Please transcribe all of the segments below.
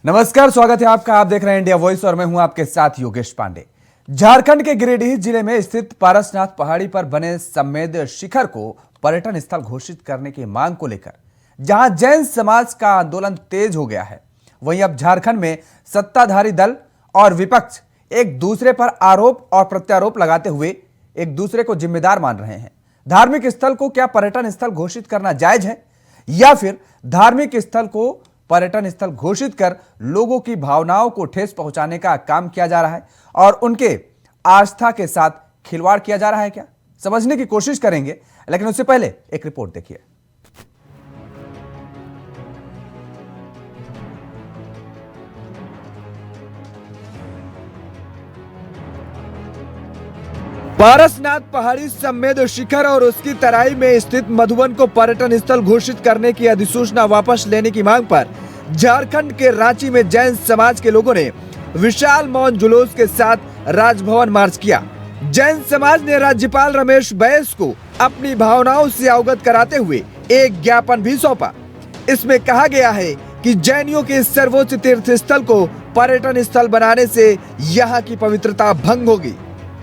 नमस्कार, स्वागत है आपका। आप देख रहे हैं इंडिया वॉइस और मैं हूं आपके साथ योगेश पांडे। झारखंड के गिरिडीह जिले में स्थित पारसनाथ पहाड़ी पर बने समेद शिखर को पर्यटन स्थल घोषित करने की मांग को लेकर जहां जैन समाज का आंदोलन तेज हो गया है, वहीं अब झारखंड में सत्ताधारी दल और विपक्ष एक दूसरे पर आरोप और प्रत्यारोप लगाते हुए एक दूसरे को जिम्मेदार मान रहे हैं। धार्मिक स्थल को क्या पर्यटन स्थल घोषित करना जायज है या फिर धार्मिक स्थल को पर्यटन स्थल घोषित कर लोगों की भावनाओं को ठेस पहुंचाने का काम किया जा रहा है और उनके आस्था के साथ खिलवाड़ किया जा रहा है क्या, समझने की कोशिश करेंगे। लेकिन उससे पहले एक रिपोर्ट देखिए। पारसनाथ पहाड़ी समेद शिखर और उसकी तराई में स्थित मधुबन को पर्यटन स्थल घोषित करने की अधिसूचना वापस लेने की मांग पर झारखंड के रांची में जैन समाज के लोगों ने विशाल मौन जुलूस के साथ राजभवन मार्च किया। जैन समाज ने राज्यपाल रमेश बैस को अपनी भावनाओं से अवगत कराते हुए एक ज्ञापन भी सौंपा। इसमें कहा गया है कि जैनियों के सर्वोच्च तीर्थ स्थल को पर्यटन स्थल बनाने से यहाँ की पवित्रता भंग होगी।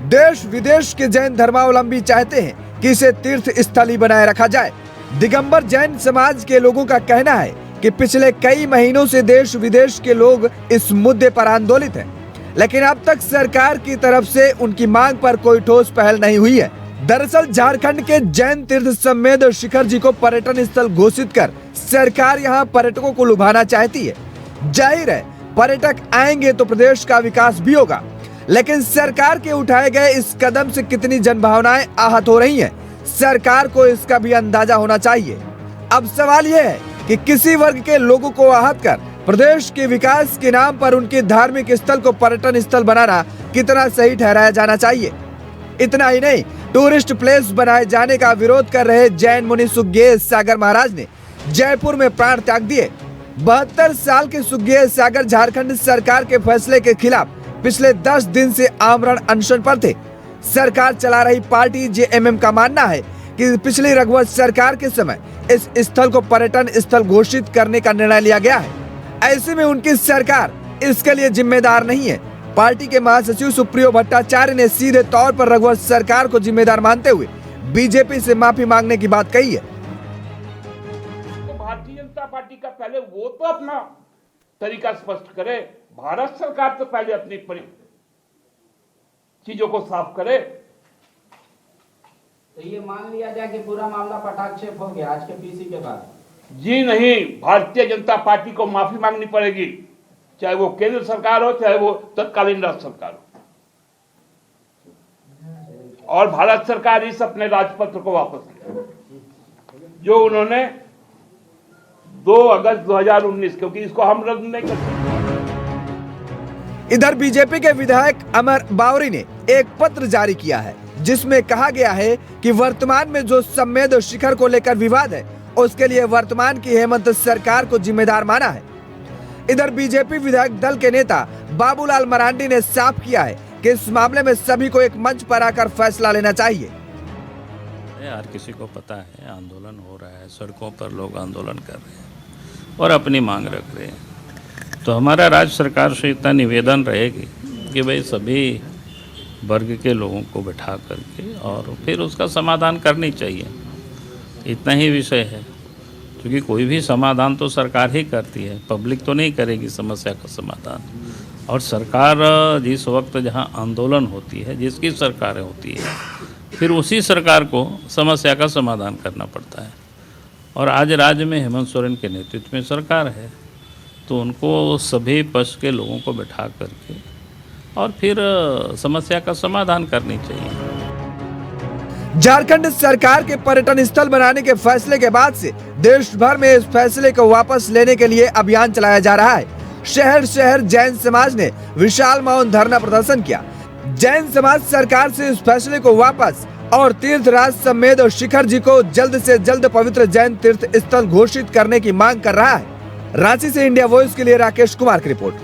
देश विदेश के जैन धर्मावलंबी चाहते हैं कि इसे तीर्थ स्थल ही बनाए रखा जाए। दिगंबर जैन समाज के लोगों का कहना है कि पिछले कई महीनों से देश विदेश के लोग इस मुद्दे पर आंदोलित हैं, लेकिन अब तक सरकार की तरफ से उनकी मांग पर कोई ठोस पहल नहीं हुई है। दरअसल झारखंड के जैन तीर्थ समेद शिखर जी को पर्यटन स्थल घोषित कर सरकार यहाँ पर्यटकों को लुभाना चाहती है। जाहिर है, पर्यटक आएंगे तो प्रदेश का विकास भी होगा, लेकिन सरकार के उठाए गए इस कदम से कितनी जनभावनाएं आहत हो रही हैं, सरकार को इसका भी अंदाजा होना चाहिए। अब सवाल यह है कि किसी वर्ग के लोगों को आहत कर प्रदेश के विकास के नाम पर उनके धार्मिक स्थल को पर्यटन स्थल बनाना कितना सही ठहराया जाना चाहिए। इतना ही नहीं, टूरिस्ट प्लेस बनाए जाने का विरोध कर रहे जैन मुनि सुखदेव सागर महाराज ने जयपुर में प्राण त्याग दिए। 72 साल के सुखदेव सागर झारखंड सरकार के फैसले के खिलाफ पिछले 10 दिन से आमरण अनशन पर थे। सरकार चला रही पार्टी जेएमएम का मानना है कि पिछली रघुवंश सरकार के समय इस स्थल को पर्यटन स्थल घोषित करने का निर्णय लिया गया है। ऐसे में उनकी सरकार इसके लिए जिम्मेदार नहीं है। पार्टी के महासचिव सुप्रियो भट्टाचार्य ने सीधे तौर पर रघुवंश सरकार को जिम्मेदार मानते हुए बीजेपी से माफी मांगने की बात कही है। तो भारतीय जनता पार्टी का पहले वो तो अपना तरीका स्पष्ट करे। भारत सरकार तो पहले अपनी चीजों को साफ करे। तो ये मान लिया जाए कि पूरा मामला पटाक्षेप हो गया आज के पीसी के बाद? जी नहीं, भारतीय जनता पार्टी को माफी मांगनी पड़ेगी, चाहे वो केंद्र सरकार हो चाहे वो तत्कालीन राज्य सरकार हो। और भारत सरकार इस अपने राजपत्र को वापस ले जो उन्होंने 2 अगस्त 2019, क्योंकि इसको हम रद्द नहीं कर सकते। इधर बीजेपी के विधायक अमर बावरी ने एक पत्र जारी किया है जिसमें कहा गया है कि वर्तमान में जो समेद शिखर को लेकर विवाद है उसके लिए वर्तमान की हेमंत सरकार को जिम्मेदार माना है। इधर बीजेपी विधायक दल के नेता बाबूलाल मरांडी ने साफ किया है कि इस मामले में सभी को एक मंच पर आकर फैसला लेना चाहिए। हर किसी को पता है आंदोलन हो रहा है, सड़कों पर लोग आंदोलन कर रहे हैं और अपनी मांग रख रहे हैं। तो हमारा राज्य सरकार से इतना निवेदन रहेगी कि भाई सभी वर्ग के लोगों को बैठा करके और फिर उसका समाधान करनी चाहिए। इतना ही विषय है, क्योंकि कोई भी समाधान तो सरकार ही करती है, पब्लिक तो नहीं करेगी समस्या का समाधान। और सरकार जिस वक्त जहां आंदोलन होती है, जिसकी सरकारें होती है, फिर उसी सरकार को समस्या का समाधान करना पड़ता है। और आज राज्य में हेमंत सोरेन के नेतृत्व में सरकार है, तो उनको सभी पक्ष के लोगों को बैठा करके और फिर समस्या का समाधान करनी चाहिए। झारखंड सरकार के पर्यटन स्थल बनाने के फैसले के बाद से देश भर में इस फैसले को वापस लेने के लिए अभियान चलाया जा रहा है। शहर शहर जैन समाज ने विशाल मौन धरना प्रदर्शन किया। जैन समाज सरकार से इस फैसले को वापस और तीर्थराज समेद शिखर जी को जल्द से जल्द पवित्र जैन तीर्थ स्थल घोषित करने की मांग कर रहा है। रांची से इंडिया वॉइस के लिए राकेश कुमार की रिपोर्ट।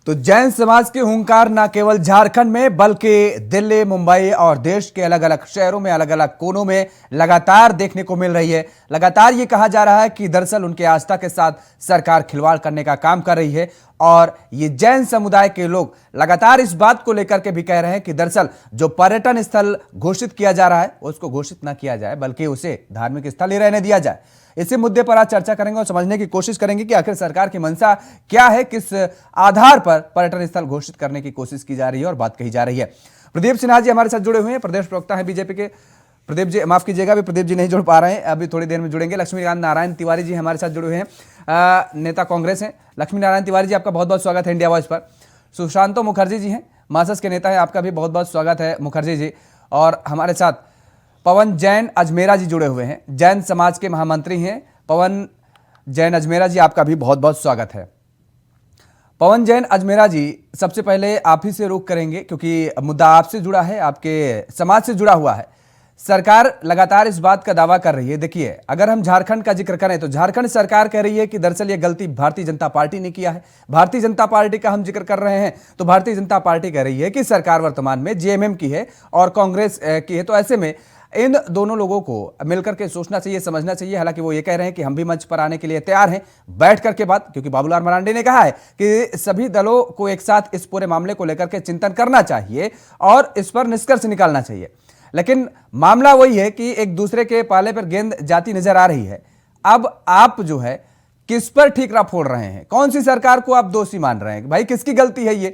तो जैन समाज के हुंकार न केवल झारखंड में बल्कि दिल्ली, मुंबई और देश के अलग अलग शहरों में, अलग अलग कोनों में लगातार देखने को मिल रही है। लगातार ये कहा जा रहा है कि दरअसल उनके आस्था के साथ सरकार खिलवाड़ करने का काम कर रही है। और ये जैन समुदाय के लोग लगातार इस बात को लेकर के भी कह रहे हैं कि दरअसल जो पर्यटन स्थल घोषित किया जा रहा है उसको घोषित ना किया जाए, बल्कि उसे धार्मिक स्थल ही रहने दिया जाए। इसी मुद्दे पर आज चर्चा करेंगे और समझने की कोशिश करेंगे कि आखिर सरकार की मंशा क्या है, किस आधार पर पर्यटन स्थल घोषित करने की कोशिश की जा रही है और बात कही जा रही है। प्रदीप सिन्हा जी हमारे साथ जुड़े हुए हैं, प्रदेश प्रवक्ता हैं बीजेपी के। प्रदीप जी, माफ कीजिएगा, अभी प्रदीप जी नहीं जुड़ पा रहे हैं, अभी थोड़ी देर में जुड़ेंगे। लक्ष्मीकांत नारायण तिवारी जी हमारे साथ जुड़े हुए हैं, नेता कांग्रेस हैं। लक्ष्मी नारायण तिवारी जी, आपका बहुत बहुत स्वागत है इंडिया वॉइस पर। सुशांतो मुखर्जी जी हैं, मार्क्सिस्ट के नेता हैं, आपका भी बहुत बहुत स्वागत है मुखर्जी जी। और हमारे साथ पवन जैन अजमेरा जी जुड़े हुए हैं, जैन समाज के महामंत्री हैं। पवन जैन अजमेरा जी, आपका भी बहुत बहुत स्वागत है। पवन जैन अजमेरा जी, सबसे पहले आप ही से रुख करेंगे क्योंकि मुद्दा आपसे जुड़ा है, आपके समाज से जुड़ा हुआ है। सरकार लगातार इस बात का दावा कर रही है, देखिए अगर हम झारखंड का जिक्र करें तो झारखंड सरकार कह रही है कि दरअसल ये गलती भारतीय जनता पार्टी ने किया है। भारतीय जनता पार्टी का हम जिक्र कर रहे हैं तो भारतीय जनता पार्टी कह रही है कि सरकार वर्तमान में जेएमएम की है और कांग्रेस की है। तो ऐसे में इन दोनों लोगों को मिलकर के सोचना चाहिए, समझना चाहिए। हालांकि वो ये कह रहे हैं कि हम भी मंच पर आने के लिए तैयार हैं बैठ करके बात, क्योंकि बाबूलाल मरांडी ने कहा है कि सभी दलों को एक साथ इस पूरे मामले को लेकर के चिंतन करना चाहिए और इस पर निष्कर्ष निकालना चाहिए। लेकिन मामला वही है कि एक दूसरे के पाले पर गेंद जाती नजर आ रही है। अब आप जो है किस पर ठीकरा फोड़ रहे हैं, कौन सी सरकार को आप दोषी मान रहे हैं, भाई किसकी गलती है ये?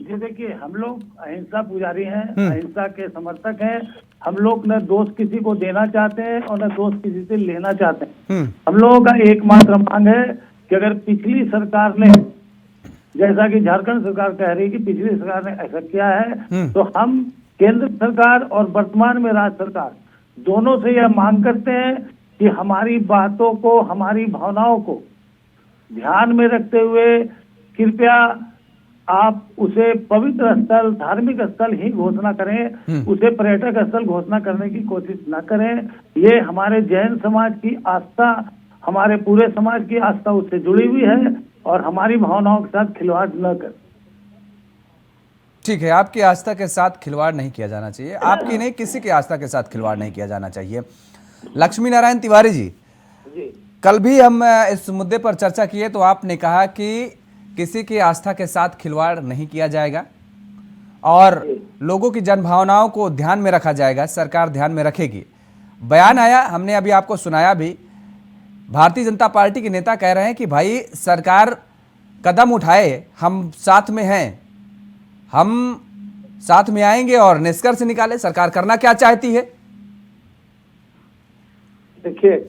जी देखिए, हम लोग अहिंसा पुजारी हैं, अहिंसा के समर्थक हैं। हम लोग न दोष किसी को देना चाहते हैं और न दोष किसी से लेना चाहते हैं। हम लोगों का एकमात्र मांग है कि अगर पिछली सरकार ने, जैसा कि झारखंड सरकार कह रही है कि पिछली सरकार ने ऐसा किया है, तो हम केंद्र सरकार और वर्तमान में राज्य सरकार दोनों से यह मांग करते हैं कि हमारी बातों को, हमारी भावनाओं को ध्यान में रखते हुए कृपया आप उसे पवित्र स्थल, धार्मिक स्थल ही घोषणा करें, उसे पर्यटक स्थल घोषणा करने की कोशिश न करें। ये हमारे जैन समाज की आस्था, हमारे पूरे समाज की आस्था उससे जुड़ी हुई है और हमारी भावनाओं के साथ खिलवाड़ न करें। ठीक है, आपकी आस्था के साथ खिलवाड़ नहीं किया जाना चाहिए, आपकी नहीं, किसी की आस्था के साथ खिलवाड़ नहीं किया जाना चाहिए। लक्ष्मी नारायण तिवारी जी, कल भी हम इस मुद्दे पर चर्चा किए तो आपने कहा कि किसी की आस्था के साथ खिलवाड़ नहीं किया जाएगा और लोगों की जनभावनाओं को ध्यान में रखा जाएगा, सरकार ध्यान में रखेगी। बयान आया, हमने अभी आपको सुनाया भी, भारतीय जनता पार्टी के नेता कह रहे हैं कि भाई सरकार कदम उठाए, हम साथ में हैं, हम साथ में आएंगे और निष्कर्ष निकाले सरकार करना क्या चाहती है। देखिए,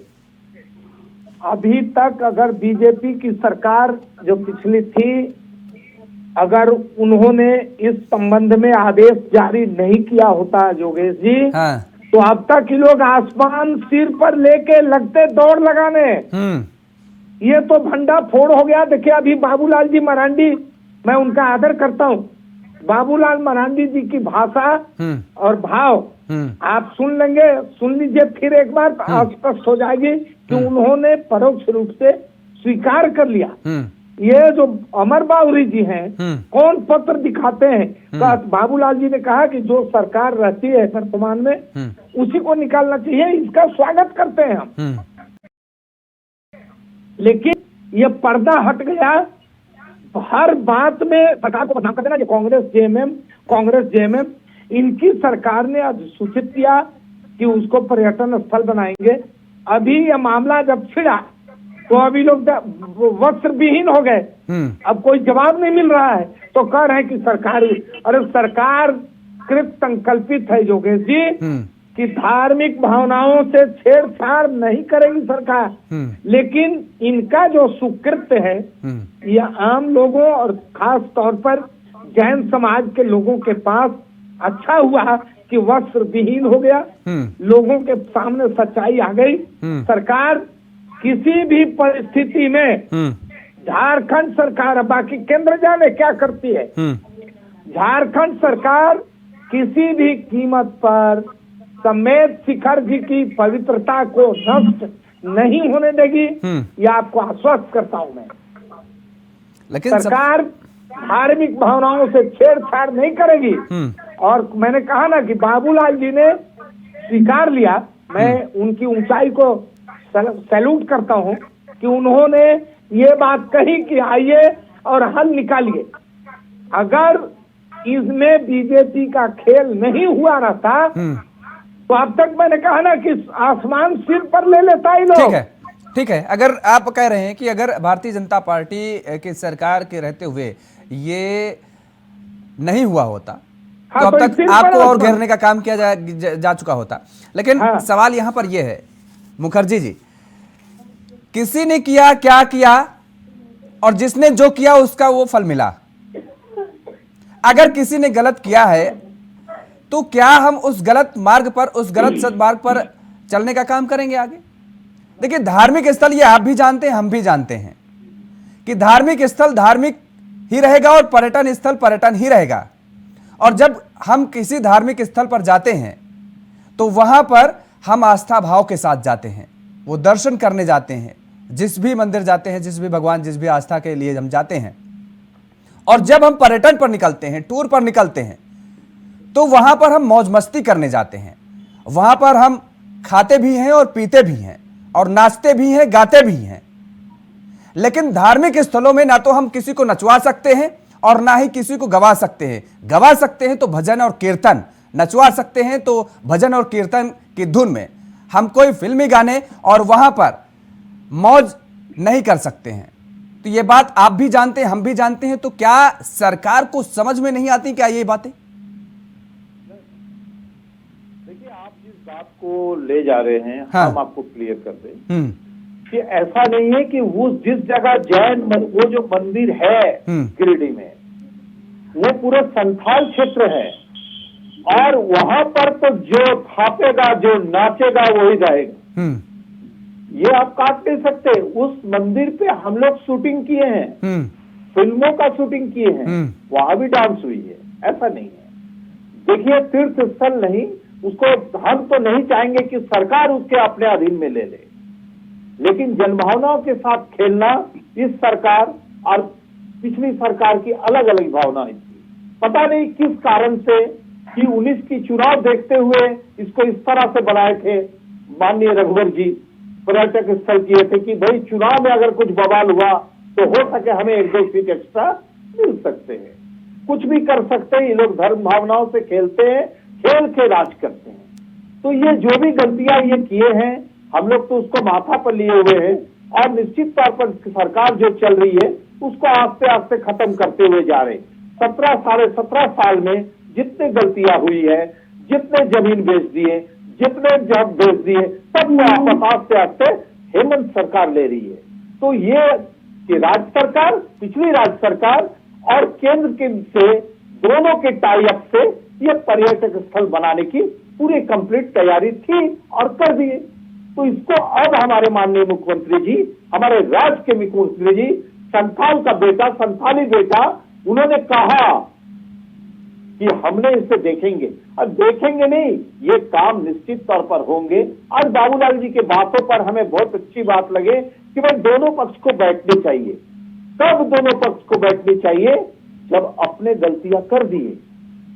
अभी तक अगर बीजेपी की सरकार जो पिछली थी, अगर उन्होंने इस संबंध में आदेश जारी नहीं किया होता योगेश जी, हाँ। तो अब तक ही लोग आसमान सिर पर लेके लगते दौड़ लगाने। ये तो भंडा फोड़ हो गया। देखिए, अभी बाबूलाल जी मरांडी, मैं उनका आदर करता हूँ, बाबूलाल मरांडी जी की भाषा और भाव आप सुन लीजिए फिर एक बार, स्पष्ट हो जाएगी कि उन्होंने परोक्ष रूप से स्वीकार कर लिया। ये जो अमर बाउरी जी हैं, कौन पत्र दिखाते हैं, बाबूलाल जी ने कहा कि जो सरकार रहती है वर्तमान में उसी को निकालना चाहिए, इसका स्वागत करते हैं हम। लेकिन ये पर्दा हट गया, हर बात में सरकार को बदनाम कर देना। जो कांग्रेस जेएमएम इनकी सरकार ने अधिसूचित किया कि उसको पर्यटन स्थल बनाएंगे। अभी यह मामला जब छिड़ा तो अभी लोग वस्त्र विहीन हो गए, अब कोई जवाब नहीं मिल रहा है तो कह रहे हैं कि सरकार, अरे सरकार कृत संकल्पित है योगेश जी कि धार्मिक भावनाओं से छेड़छाड़ नहीं करेगी सरकार। लेकिन इनका जो सुकृत्य है यह आम लोगों और खास तौर पर जैन समाज के लोगों के पास अच्छा हुआ कि वस्त्र विहीन हो गया, लोगों के सामने सच्चाई आ गई। सरकार किसी भी परिस्थिति में, झारखंड सरकार, बाकी केंद्र जाने क्या करती है, झारखंड सरकार किसी भी कीमत पर समेत शिखर जी की पवित्रता को नष्ट नहीं होने देगी, यह आपको आश्वस्त करता हूं मैं। लेकिन सरकार धार्मिक भावनाओं से छेड़छाड़ नहीं करेगी। और मैंने कहा ना कि बाबूलाल जी ने स्वीकार लिया, मैं उनकी ऊंचाई को सैल्यूट करता हूं कि उन्होंने ये बात कही कि आइए और हल निकालिए। अगर इसमें बीजेपी का खेल नहीं हुआ रहता तो अब तक मैंने कहा ना कि आसमान सिर पर ले लेता ही लोग। ठीक है, अगर आप कह रहे हैं कि अगर भारतीय जनता पार्टी की सरकार के रहते हुए ये नहीं हुआ होता तो अब तक आपको और घेरने का काम किया जा चुका होता। लेकिन सवाल यहां पर यह है मुखर्जी जी, किसी ने किया क्या किया और जिसने जो किया उसका वो फल मिला। अगर किसी ने गलत किया है तो क्या हम उस गलत मार्ग पर, उस गलत सदमार्ग पर चलने का काम करेंगे आगे? देखिए, धार्मिक स्थल ये आप भी जानते हैं, हम भी जानते हैं कि धार्मिक स्थल धार्मिक ही रहेगा और पर्यटन स्थल पर्यटन ही रहेगा। और जब हम किसी धार्मिक स्थल पर जाते हैं तो वहां पर हम आस्था भाव के साथ जाते हैं, वो दर्शन करने जाते हैं, जिस भी मंदिर जाते हैं, जिस भी भगवान, जिस भी आस्था के लिए हम जाते हैं। और जब हम पर्यटन पर निकलते हैं, टूर पर निकलते हैं, तो वहां पर हम मौज मस्ती करने जाते हैं। वहां पर हम खाते भी हैं और पीते भी हैं और नाचते भी हैं, गाते भी हैं। लेकिन धार्मिक स्थलों में ना तो हम किसी को नचवा सकते हैं और ना ही किसी को गवा सकते हैं। गवा सकते हैं तो भजन और कीर्तन, नचवा सकते हैं तो भजन और कीर्तन की धुन में। हम कोई फिल्मी गाने और वहां पर मौज नहीं कर सकते हैं। तो ये बात आप भी जानते हैं, हम भी जानते हैं। तो क्या सरकार को समझ में नहीं आती क्या ये बातें? देखिए, आप जिस बात को ले जा रहे हैं, हम आपको क्लियर कर दें कि ऐसा नहीं है कि वो जिस जगह जैन वो जो मंदिर है गिरिडीह में, वो पूरा संथाल क्षेत्र है और वहां पर तो जो थापेगा, जो नाचेगा वही जाएगा। ये आप काट नहीं सकते। उस मंदिर पे हम लोग शूटिंग किए हैं, फिल्मों का शूटिंग किए हैं, वहां भी डांस हुई है, ऐसा नहीं है। देखिए, तीर्थ स्थल नहीं, उसको हम तो नहीं चाहेंगे कि सरकार उसके अपने अधीन में ले ले, लेकिन जनभावनाओं के साथ खेलना इस सरकार और पिछली सरकार की अलग अलग भावनाएं थी। पता नहीं किस कारण से कि 19 की चुनाव देखते हुए इसको इस तरह से बनाए थे माननीय रघुवर जी, पर्यटक स्थल किए थे कि भाई चुनाव में अगर कुछ बवाल हुआ तो हो सके हमें 1-2 सीट एक्स्ट्रा मिल सकते हैं, कुछ भी कर सकते हैं। ये लोग धर्म भावनाओं से खेलते हैं, खेल के राज करते हैं। तो ये जो भी गलतियां ये किए हैं, हम लोग तो उसको माथा पर लिए हुए हैं और निश्चित तौर पर सरकार जो चल रही है उसको आस्ते आस्ते खत्म करते हुए जा रहे हैं। 17 साल में जितने गलतियां हुई है, जितने जमीन बेच दिए, जितने जॉब बेच दिए, सब वापस आस्ते आस्ते हेमंत सरकार ले रही है। तो ये कि राज्य सरकार, पिछली राज्य सरकार और केंद्र के से दोनों के टाई अप से ये पर्यटक स्थल बनाने की पूरी कंप्लीट तैयारी थी और कर दिए। तो इसको अब हमारे माननीय मुख्यमंत्री जी, हमारे राज्य के मुख्यमंत्री जी, संथाल का बेटा, संथाली बेटा, उन्होंने कहा कि हमने इसे देखेंगे। अब देखेंगे नहीं, ये काम निश्चित तौर पर होंगे। और बाबूलाल जी के बातों पर हमें बहुत अच्छी बात लगे कि भाई दोनों पक्ष को बैठनी चाहिए। कब दोनों पक्ष को बैठनी चाहिए? जब अपने गलतियां कर दिए।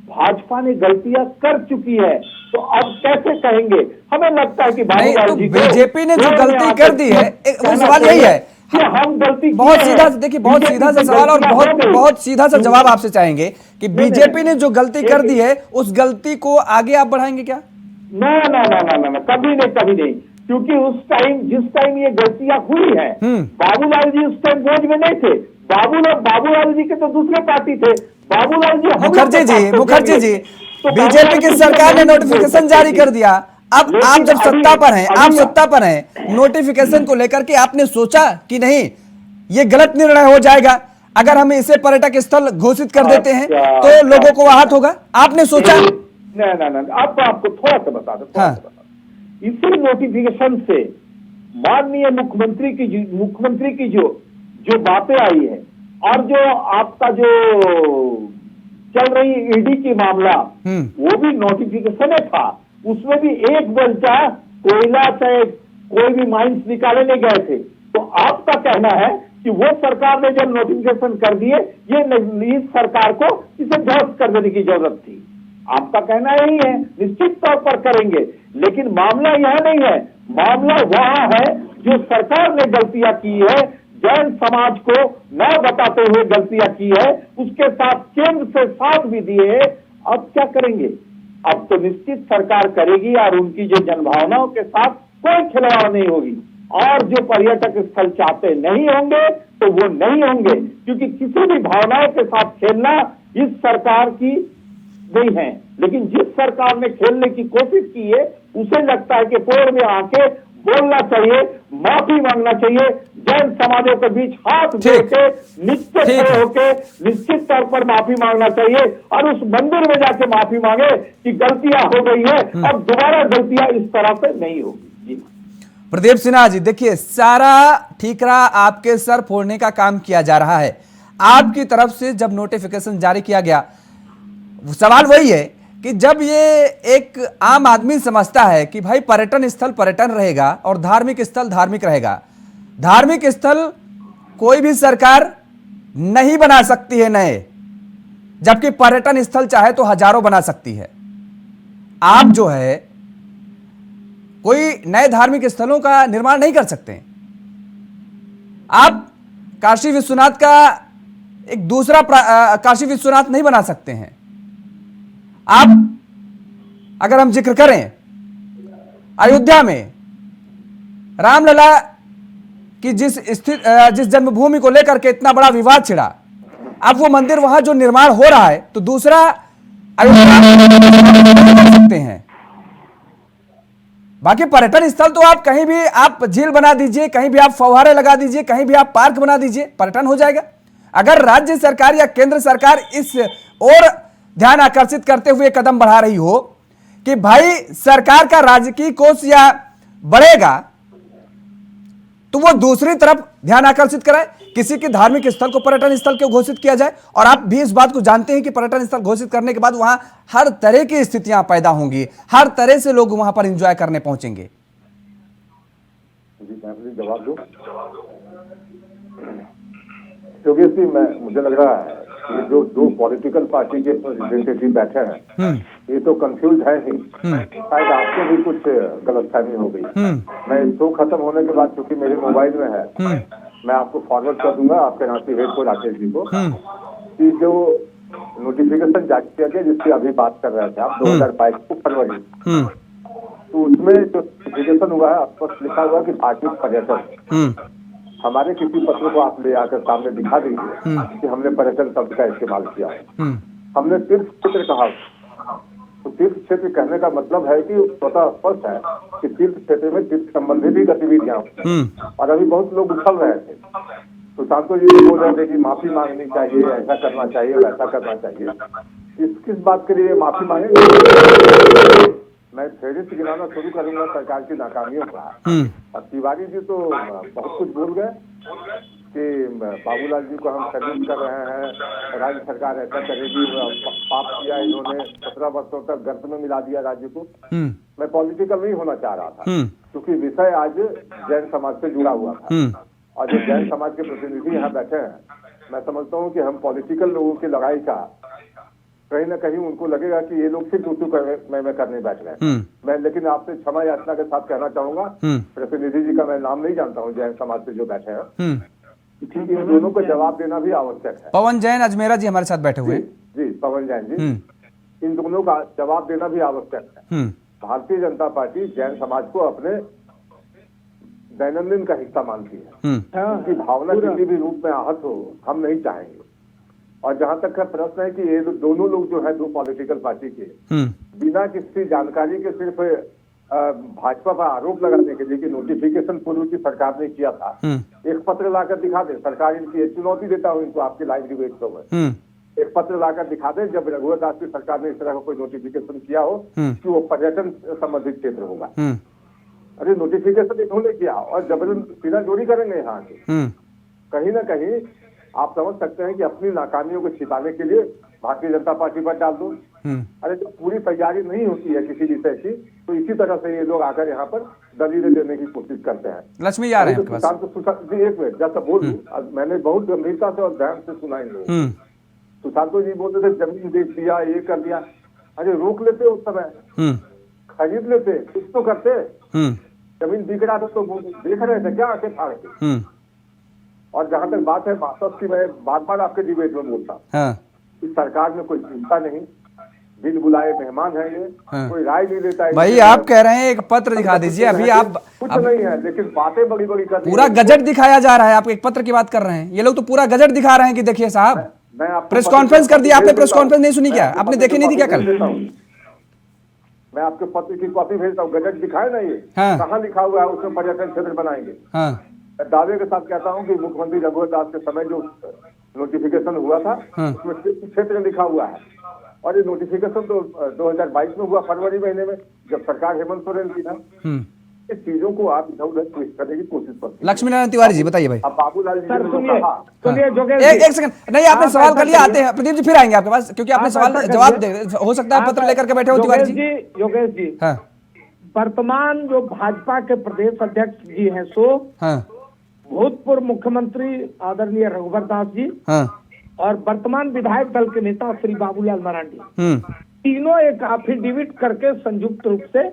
भाजपा ने गलतियां कर चुकी है, तो अब कैसे कहेंगे? हमें लगता है कि बाबूलाल जी बीजेपी ने जो गलती कर दी है, वो सवाल यही है कि हम गलती बहुत सीधा, देखिए बहुत सीधा सा सवाल और बहुत सीधा सा जवाब आपसे चाहेंगे कि बीजेपी ने जो गलती कर दी है उस गलती को आगे आप बढ़ाएंगे क्या? ना ना ना ना ना, कभी नहीं, कभी नहीं। क्योंकि उस टाइम, जिस टाइम ये गलतियां हुई है, बाबूलाल जी उस टाइम बोझ में नहीं थे। बाबूलाल जी के तो दूसरे पार्टी थे। बाबूलाल जी, मुखर्जी जी, बीजेपी की सरकार ने नोटिफिकेशन जारी कर दिया। अब आप जब सत्ता पर हैं, आप सत्ता पर हैं, नोटिफिकेशन को लेकर के आपने सोचा कि नहीं ये गलत निर्णय हो जाएगा, अगर हम इसे पर्यटक स्थल घोषित कर देते हैं तो लोगों को आहत होगा, आपने सोचा? नहीं, आपको थोड़ा सा बता दो। इसी नोटिफिकेशन से माननीय मुख्यमंत्री की जो बातें आई है और जो आपका जो चल रही ईडी की मामला, वो भी नोटिफिकेशन था। उसमें भी एक बल्टा कोयला से कोई भी माइंस निकाले नहीं गए थे। तो आपका कहना है कि वो सरकार ने जब नोटिफिकेशन कर दिए, ये इस सरकार को इसे ध्वस्त कर देने की जरूरत थी। आपका कहना यही है, निश्चित तौर पर करेंगे, लेकिन मामला यह नहीं है, मामला वहां है जो सरकार ने गलतियां की है, जैन समाज को न बताते हुए गलतियां की है, उसके साथ केंद्र से साथ भी दिए। अब क्या करेंगे? अब तो निश्चित सरकार करेगी और उनकी जो जनभावनाओं के साथ कोई खिलवाड़ नहीं होगी। और जो पर्यटक स्थल चाहते नहीं होंगे तो वो नहीं होंगे, क्योंकि किसी भी भावनाओं के साथ खेलना इस सरकार की नहीं है। लेकिन जिस सरकार ने खेलने की कोशिश की है, उसे लगता है कि पोर में आके बोलना चाहिए, माफी मांगना चाहिए, जैन समाजों के बीच हाथ जोड़ के नीचे खड़े होके निश्चित तौर पर माफी मांगना चाहिए और उस मंदिर में जाके माफी मांगे कि गलतियां हो गई है, अब दोबारा गलतियां इस तरह से नहीं होगी। जी प्रदीप सिन्हा जी, देखिए सारा ठीकरा आपके सर फोड़ने का काम किया जा रहा है। आपकी तरफ से जब नोटिफिकेशन जारी किया गया, सवाल वही है कि जब ये एक आम आदमी समझता है कि भाई पर्यटन स्थल पर्यटन रहेगा और धार्मिक स्थल धार्मिक रहेगा, धार्मिक स्थल कोई भी सरकार नहीं बना सकती है नए, जबकि पर्यटन स्थल चाहे तो हजारों बना सकती है। आप जो है कोई नए धार्मिक स्थलों का निर्माण नहीं कर सकते। आप काशी विश्वनाथ का एक दूसरा काशी विश्वनाथ नहीं बना सकते हैं। आप अगर हम जिक्र करें अयोध्या में रामलला की जिस जन्मभूमि को लेकर के इतना बड़ा विवाद छिड़ा, अब वो मंदिर वहां जो निर्माण हो रहा है तो दूसरा अयोध्या कर सकते हैं। बाकी पर्यटन स्थल तो आप कहीं भी आप झील बना दीजिए, कहीं भी आप फव्वारे लगा दीजिए, कहीं भी आप पार्क बना दीजिए, पर्यटन हो जाएगा। अगर राज्य सरकार या केंद्र सरकार इस और ध्यान आकर्षित करते हुए कदम बढ़ा रही हो कि भाई सरकार का राजकीय कोष या बढ़ेगा, तो वो दूसरी तरफ ध्यान आकर्षित कराए, किसी के धार्मिक स्थल को पर्यटन स्थल क्यों घोषित किया जाए। और आप भी इस बात को जानते हैं कि पर्यटन स्थल घोषित करने के बाद वहां हर तरह की स्थितियां पैदा होंगी, हर तरह से लोग वहां पर एंजॉय करने पहुंचेंगे। जी मैं जवाब दूं, क्योंकि मुझे लग रहा है कि जो दो पॉलिटिकल पार्टी के रिप्रेजेंटेटिव बैठे हैं ये तो कंफ्यूज है ही, शायद आपको भी कुछ गलतफहमी हो गई। मैं शो खत्म होने के बाद, चूंकि मेरे मोबाइल में है, मैं आपको फॉरवर्ड कर दूंगा आपके नाती हेड को राकेश जी को, कि जो नोटिफिकेशन जारी किया गया जिसकी अभी बात कर रहे थे आप 2022 को फरवरी, तो उसमें जो नोटिफिकेशन हुआ है स्पष्ट लिखा हुआ कि धार्मिक पर्यटन, हमारे किसी पत्र को आप ले आकर सामने दिखा दीजिए कि हमने पर्यटन शब्द का इस्तेमाल किया। हमने तीर्थ क्षेत्र कहा, तो तीर्थ क्षेत्र कहने का मतलब है कि स्वतः स्पष्ट है कि तीर्थ क्षेत्र में तीर्थ संबंधी भी गतिविधियां होती हैं। और अभी बहुत लोग उछल रहे थे, सुशांत जी बोल रहे थे कि माफी मांगनी चाहिए, ऐसा करना चाहिए, वैसा करना चाहिए। किस बात के लिए माफी मांगे? मैं फेरिस्त गिनाना शुरू करूंगा सरकार की नाकामियों का। और तिवारी जी तो बहुत कुछ बोल गए कि बाबूलाल जी को हम सैल्यूट कर रहे हैं, राज्य सरकार ऐसा करेगी, पाप किया इन्होंने, 17 वर्षों तक गर्त में मिला दिया राज्य को। मैं पॉलिटिकल नहीं होना चाह रहा था, क्योंकि विषय आज जैन समाज से जुड़ा हुआ था और जो जैन समाज के प्रतिनिधि यहाँ बैठे हैं, मैं समझता हूँ कि हम पॉलिटिकल लोगों की लड़ाई का कहीं ना कहीं उनको लगेगा कि ये लोग सिर्फ टूटू में करने बैठ रहे हैं। मैं लेकिन आपसे क्षमा याचना के साथ कहना चाहूंगा, प्रतिनिधि जी का मैं नाम नहीं जानता हूँ जैन समाज से जो बैठे हैं, इन दोनों को जवाब देना भी आवश्यक है। पवन जैन अजमेरा जी हमारे साथ बैठे हुए। जी पवन जैन जी, इन दोनों का जवाब देना भी आवश्यक है। भारतीय जनता पार्टी जैन समाज को अपने दैनंदिन का हिस्सा मानती है, उनकी भावना किसी भी रूप में आहत हो हम नहीं चाहेंगे। और जहां तक का प्रश्न है कि ये दोनों लोग जो है दो पॉलिटिकल पार्टी के, बिना किसी जानकारी के सिर्फ भाजपा पर आरोप लगाने के लिए कि नोटिफिकेशन पूर्व की सरकार ने किया था, एक पत्र लाकर दिखा दे, सरकार इनकी चुनौती देता हूँ इनको आपके लाइव डिबेट शो में, एक पत्र लाकर दिखा दे जब रघुवर दास की सरकार ने इस तरह का कोई नोटिफिकेशन किया हो कि वो पर्यटन संबंधित क्षेत्र होगा। अरे नोटिफिकेशन इन्होंने किया और जबरदस्त सीधा जोड़ी करेंगे यहाँ के। कहीं ना कहीं आप समझ सकते हैं कि अपनी नाकामियों को छिपाने के लिए भारतीय जनता पार्टी पर डाल दो, अरे जब पूरी तैयारी नहीं होती है किसी विषय की, तो इसी तरह से ये लोग आकर यहाँ पर दलीलें देने की कोशिश करते हैं। लक्ष्मी जी आ रहे हैं आपके पास। सुशांत जी एक मिनट, जैसा बोल दूं, मैंने बहुत गंभीरता से और ध्यान से सुना इन लोगों को। सुशांत जी बोलते थे जमीन बेच दिया, ये कर दिया। अरे रोक लेते उस समय, खरीद लेते, कुछ तो करते। जमीन बिक रहा था तो देख रहे थे क्या आके फाड़ के। और जहां तक बात है वापस की, मैं बार बार आपके डिबेट में बोलता इस सरकार में कोई चिंता नहीं, बिन बुलाए मेहमान है ये, कोई राय नहीं लेता है। भाई आप कह रहे हैं एक पत्र दिखा दीजिए, अभी आप कुछ नहीं है, लेकिन बातें बड़ी बड़ी कर पूरा गजट दिखाया जा रहा है। आप एक पत्र की बात कर रहे हैं, ये लोग तो पूरा गजट दिखा रहे हैं कि देखिए साहब प्रेस कॉन्फ्रेंस कर दिया। आपने प्रेस कॉन्फ्रेंस नहीं सुनी क्या? आपने देखी नहीं थी क्या कल? मैं आपके पत्र की कॉपी भेजता हूँ, गजट दिखाए ना ये कहाँ लिखा हुआ है उसमें पर्यटन क्षेत्र बनाएंगे। दावे के साथ कहता हूँ कि मुख्यमंत्री रघुवर दास के समय जो नोटिफिकेशन हुआ था उसमें क्षेत्र लिखा हुआ है, और ये नोटिफिकेशन तो 2022 में हुआ फरवरी महीने में, जब सरकार हेमंत सोरेन की था। इस चीजों को आप इधर उधर ट्विस्ट करने की कोशिश करते हैं। लक्ष्मी नारायण तिवारी जी बताइए भाई। अब बाबूलाल जी सर ने सुनिए, कहा, सुनिए जोगेश एक सेकंड, नहीं आपने सवाल कर लिया, आते हैं प्रदीप जी, फिर आएंगे आपके पास, क्योंकि आपने सवाल जवाब दे, हो सकता है पत्र लेकर के बैठे हो तिवारी जी। योगेश जी, वर्तमान जो भाजपा के प्रदेश अध्यक्ष जी हैं सो भूतपूर्व मुख्यमंत्री आदरणीय रघुवर दास जी और वर्तमान विधायक दल के नेता श्री बाबूलाल मरांडी, तीनों एक एफिडेविट करके संयुक्त रूप से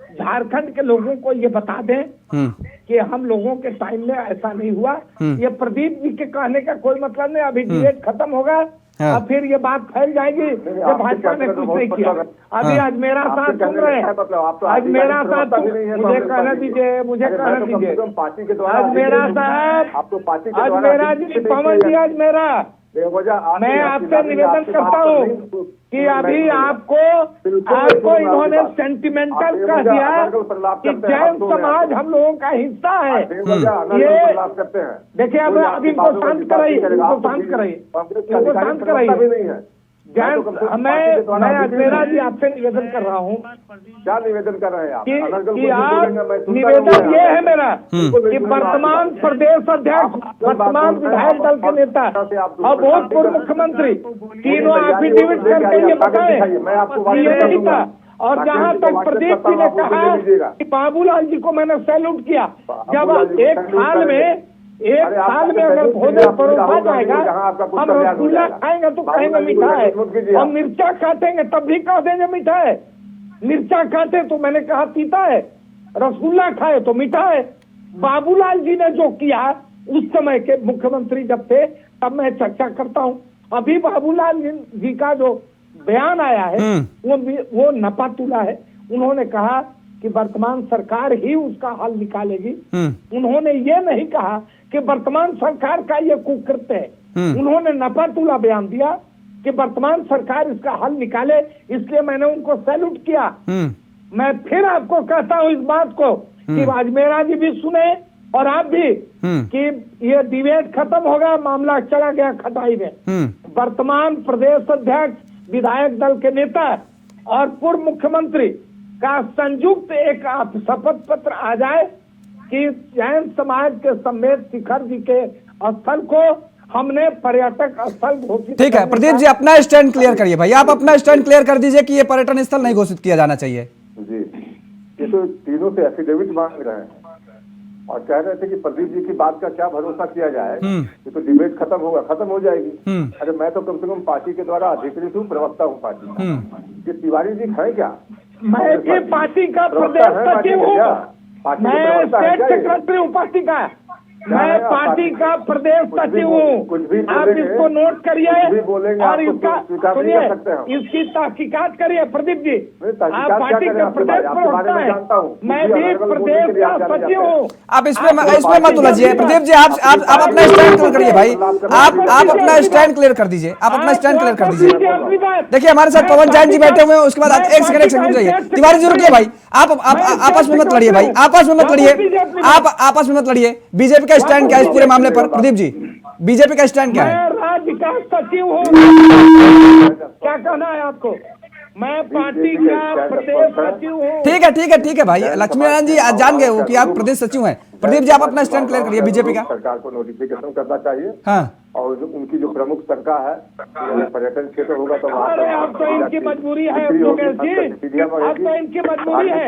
झारखंड के लोगों को ये बता दें कि हम लोगों के टाइम में ऐसा नहीं हुआ। ये प्रदीप जी के कहने का कोई मतलब नहीं, अभी डिबेट खत्म होगा अब फिर ये बात फैल जाएगी कि भाजपा ने कुछ नहीं किया। अभी आज मेरा साथ सुन रहे हैं, आज मेरा साथ मुझे कहना दीजिए, मुझे कहना दीजिए, आज मेरा साहब, आज मेरा जी पवन जी, आज मेरा, मैं आपसे निवेदन करता हूँ कि अभी आपको इन्होंने सेंटिमेंटल कह दिया कि जैन समाज हम लोगों का हिस्सा है। ये देखिए, अब इनको शांत कराइए, इनको शांत कराइए, इनको शांत कराइए। जैन मैं अजमेरा जी आपसे निवेदन कर रहा हूँ। क्या निवेदन कर रहे हैं आप? कि आप निवेदन ये है मेरा कि वर्तमान प्रदेश अध्यक्ष, वर्तमान विधायक दल के नेता और भूतपूर्व मुख्यमंत्री तीनों एफिडेविट करके ये बताएं कि ये नहीं था। और जहाँ तक प्रदीप जी ने कहा कि बाबूलाल जी को मैंने सैल्यूट किया, जब एक साल में अगर भोजन परोसा जाएगा, हम रसगुल्ला खाएंगे तो कहेंगे मीठा है, हम मिर्चा काटेंगे तब भी कह देंगे मीठा है, मिर्चा काटे तो मैंने कहा तीता है, रसगुल्ला खाए तो मीठा है। बाबूलाल जी ने जो किया उस समय के मुख्यमंत्री जब थे तब मैं चर्चा करता हूँ। अभी बाबूलाल जी का जो बयान आया है वो नपातुला है। उन्होंने कहा कि वर्तमान सरकार ही उसका हल निकालेगी। उन्होंने ये नहीं कहा कि वर्तमान सरकार का ये कुकृत्य है। उन्होंने नपातुला बयान दिया कि वर्तमान सरकार इसका हल निकाले, इसलिए मैंने उनको सैल्यूट किया। मैं फिर आपको कहता हूँ इस बात को कि अजमेरा जी भी सुने और आप भी कि ये डिबेट खत्म होगा, मामला चला गया खटाई में। वर्तमान प्रदेश अध्यक्ष, विधायक दल के नेता और पूर्व मुख्यमंत्री का संयुक्त एक शपथ पत्र आ जाए कि जैन समाज के समेत शिखर जी के स्थल को हमने पर्यटक स्थल घोषित। ठीक है प्रदीप जी, अपना स्टैंड क्लियर करिए भाई, आप अपना स्टैंड क्लियर कर दीजिए कि ये पर्यटन स्थल नहीं घोषित किया जाना चाहिए। जी, ये तो तीनों से एफिडेविट मांग रहे हैं और कह रहे थे कि प्रदीप जी की बात का क्या भरोसा किया जाए, ये तो डिबेट खत्म होगा, खत्म हो जाएगी। अरे मैं तो कम से कम पार्टी के द्वारा अधिकृत हूँ, प्रवक्ता हूँ पार्टी। ये तिवारी जी है क्या? मैं भी पार्टी का प्रदेश सचिव हूँ, मैं स्टेट सेक्रेटरी हूँ पार्टी का, मैं पार्टी का प्रदेश सचिव हूँ। आप इसको नोट करिए और इसका सुनिए, इसकी तहकीकात करिए। प्रदीप जी, आप पार्टी का प्रदेश प्रवक्ता है, मैं भी प्रदेश का सचिव हूँ। आप इसमें मत उलझिए प्रदीप जी, आप अपना स्टैंड क्लियर करिए भाई, आप अपना स्टैंड क्लियर कर दीजिए, आप अपना स्टैंड क्लियर कर दीजिए। देखिए हमारे साथ पवन जैन जी बैठे हुए हैं, उसके बाद एक सेकंड जाइए, तिवारी जी रुकिए भाई, आप आपस में मत लड़िए भाई, आपस में मत लड़िए, आप आपस में मत लड़िए। बीजेपी का स्टैंड क्या है इस पूरे मामले पर? प्रदीप जी, बीजेपी का स्टैंड क्या है? मैं राज्य का सचिव हूँ, क्या कहना है आपको? मैं पार्टी का प्रदेश सचिव हूँ। ठीक है भाई। लक्ष्मी नारायण जी आज जान गए हो कि आप प्रदेश सचिव हैं। प्रदीप जी आप अपना स्टैंड क्लियर करिए बीजेपी का। सरकार को नोटिफिकेशन करना चाहिए। हाँ और उनकी जो प्रमुख शंका है कि पर्यटन क्षेत्र होगा तो वहाँ अरे अब तो इनकी मजबूरी है योगेश जी, अब तो इनकी मजबूरी है।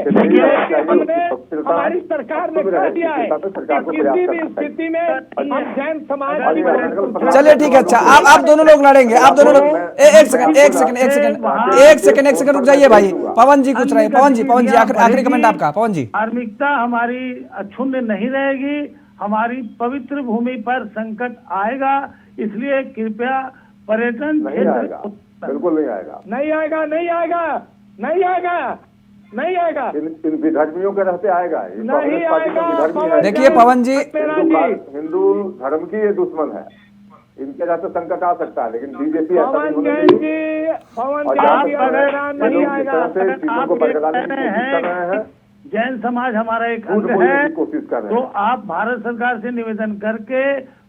हमारी सरकार ने कह दिया है कि किसी भी स्थिति में हम जैन समाज की। चलिए ठीक है, अच्छा आप दोनों लोग लड़ेंगे, आप दोनों लोग एक सेकंड रुक जाइए भाई। पवन जी कुछ रहे, पवन जी आखिरी कमेंट आपका। पवन जी, धार्मिकता हमारी अक्षुण्ण नहीं रहेगी, हमारी पवित्र भूमि पर संकट आएगा, इसलिए कृपया पर्यटन नहीं आएगा, बिल्कुल नहीं आएगा, नहीं आएगा, नहीं आएगा, नहीं आएगा, नहीं आएगा। इन विधर्मियों के रहते आएगा, नहीं आएगा। देखिए पवन जी, हिंदू धर्म की ये दुश्मन है, इनके रहते संकट आ सकता है, लेकिन बीजेपी पवन जैन नहीं आएगा। चीजों को बरकरार करने की कोशिश कर रहे हैं, जैन समाज हमारा एक अंग है, तो आप भारत सरकार से निवेदन करके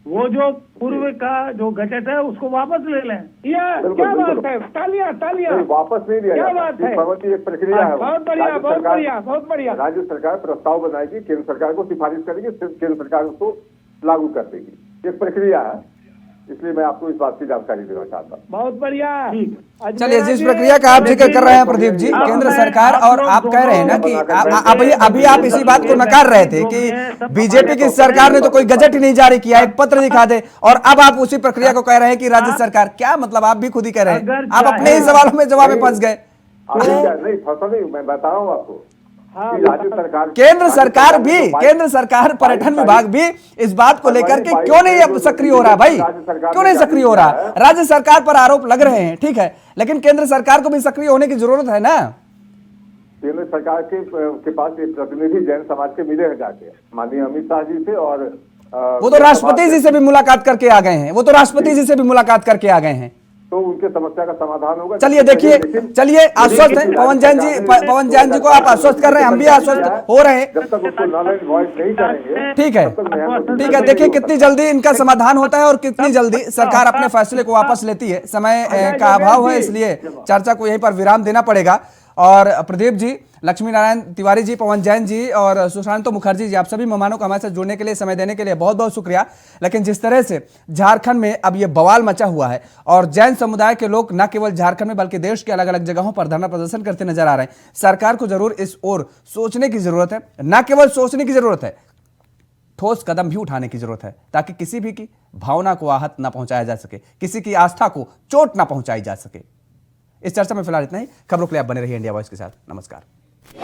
वो जो पूर्व का जो गजट है उसको वापस ले लें। क्या बात है, तालियां तालियां। वापस नहीं लिया, क्या बात है, एक प्रक्रिया है। बहुत बढ़िया, बहुत बढ़िया, बहुत बढ़िया। राज्य सरकार प्रस्ताव बनाएगी, केंद्र सरकार को सिफारिश करेगी, केंद्र सरकार उसको लागू कर देगी। एक प्रक्रिया है, इसलिए मैं आपको इस बात की जानकारी देना चाहता हूँ। बहुत बढ़िया। चलिए, जिस प्रक्रिया का आप जिक्र कर रहे हैं प्रदीप जी, केंद्र सरकार, और आप कह रहे हैं ना कि अभी आप इसी बात को नकार रहे थे कि बीजेपी की सरकार ने तो कोई गजट ही नहीं जारी किया, एक पत्र दिखा दे, और अब आप उसी प्रक्रिया को कह रहे हैं कि राज्य सरकार, क्या मतलब आप भी खुद ही कह रहे हैं, आप अपने ही सवालों में जवाब में फंस गए। नहीं फंसा नहीं, मैं बता रहा हूँ आपको। राज्य सरकार, केंद्र सरकार पर्यटन विभाग भी इस बात को लेकर के क्यों नहीं अब सक्रिय हो रहा भाई, क्यों नहीं सक्रिय हो रहा? राज्य सरकार पर आरोप लग रहे हैं, ठीक है, लेकिन केंद्र सरकार को भी सक्रिय होने की जरूरत है ना। केंद्र सरकार के पास एक प्रतिनिधि जैन समाज के मिले हैं जाके, माननीय अमित शाह जी से, और वो तो राष्ट्रपति जी से भी मुलाकात करके आ गए हैं, वो तो राष्ट्रपति जी से भी मुलाकात करके आ गए हैं, तो उनके समस्या का समाधान होगा। चलिए देखिए, चलिए आश्वस्त हैं पवन जैन जी को आप आश्वस्त कर रहे हैं, हम भी आश्वस्त हो रहे हैं। जब तक उसको नॉन एंड वॉइस नहीं करेंगे, ठीक है, देखिए कितनी जल्दी इनका समाधान होता है और कितनी जल्दी सरकार अपने फैसले को वापस लेती है। समय का अभाव है, इसलिए चर्चा को यहीं पर विराम देना पड़ेगा। और प्रदीप जी, लक्ष्मी नारायण तिवारी जी, पवन जैन जी और सुशांत मुखर्जी जी, आप सभी मेहमानों को हमारे साथ जुड़ने के लिए, समय देने के लिए बहुत बहुत शुक्रिया। लेकिन जिस तरह से झारखंड में अब ये बवाल मचा हुआ है और जैन समुदाय के लोग न केवल झारखंड में बल्कि देश के अलग अलग जगहों पर धरना प्रदर्शन करते नजर आ रहे हैं, सरकार को जरूर इस ओर सोचने की जरूरत है। न केवल सोचने की जरूरत है, ठोस कदम भी उठाने की जरूरत है, ताकि किसी भी की भावना को आहत न पहुंचाया जा सके, किसी की आस्था को चोट न पहुंचाई जा सके। इस चर्चा में फिलहाल इतना ही। खबरों के लिए आप बने रहिए इंडिया वॉइस के साथ। नमस्कार।